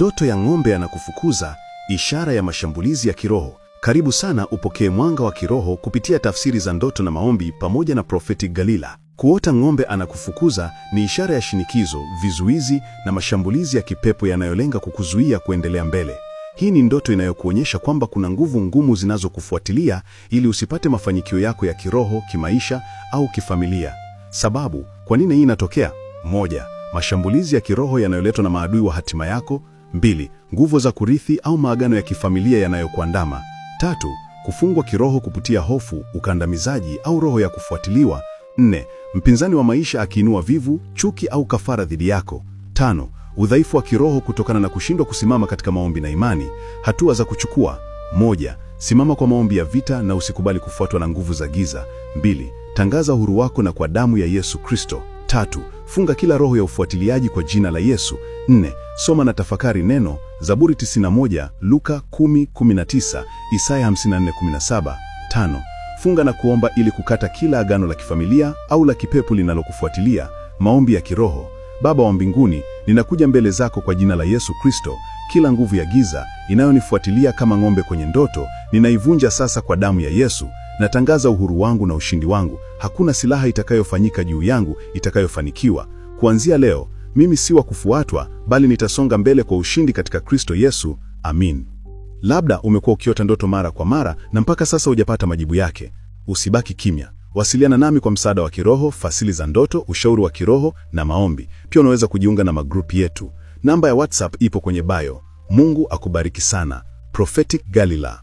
Ndoto ya ng'ombe anakufukuza, ishara ya mashambulizi ya kiroho. Karibu sana upokee mwanga wa kiroho kupitia tafsiri za ndoto na maombi pamoja na Prophetic Galila. Kuota ng'ombe anakufukuza ni ishara ya shinikizo, vizuizi na mashambulizi ya kipepo yanayolenga kukuzuia kuendelea mbele. Hii ni ndoto inayokuonyesha kwamba kuna nguvu ngumu zinazokufuatilia ili usipate mafanikio yako ya kiroho, kimaisha au kifamilia. Sababu, kwa nini hii inatokea? 1. Mashambulizi ya kiroho yanayoletwa na maadui wa hatima yako. 2. Nguvu za kurithi au maagano ya kifamilia yanayokuandama. 3. Kufungwa kiroho kupitia hofu, ukandamizaji au roho ya kufuatiliwa. 4. Mpinzani wa maisha akiinua vivu, chuki au kafara dhidi yako. 5. Udhaifu wa kiroho kutokana na kushindwa kusimama katika maombi na imani. Hatua za kuchukua: 1. Simama kwa maombi ya vita na usikubali kufuatwa na nguvu za giza. 2. Tangaza uhuru wako na kwa damu ya Yesu Kristo. 3. Funga kila roho ya ufuatiliaji kwa jina la Yesu. 4. Soma na tafakari neno: Zaburi 91, Luka 10:19, Isaya 54:17. 5. Funga na kuomba ili kukata kila agano la kifamilia au la kipepo linalokufuatilia. Maombi ya kiroho: Baba wa mbinguni, ninakuja mbele zako kwa jina la Yesu Kristo. Kila nguvu ya giza inayonifuatilia kama ng'ombe kwenye ndoto, ninaivunja sasa kwa damu ya Yesu. Natangaza uhuru wangu na ushindi wangu. Hakuna silaha itakayofanyika juu yangu itakayofanikiwa. Kuanzia leo, mimi si wa kufuatwa, bali nitasonga mbele kwa ushindi katika Kristo Yesu. Amin. Labda umekuwa ukiota ndoto mara kwa mara na mpaka sasa hujapata majibu yake. Usibaki kimya. Wasiliana nami kwa msaada wa kiroho, fasili za ndoto, ushauri wa kiroho na maombi. Pia unaweza kujiunga na magrupu yetu. Namba ya WhatsApp ipo kwenye bio. Mungu akubariki sana. Prophetic Galila.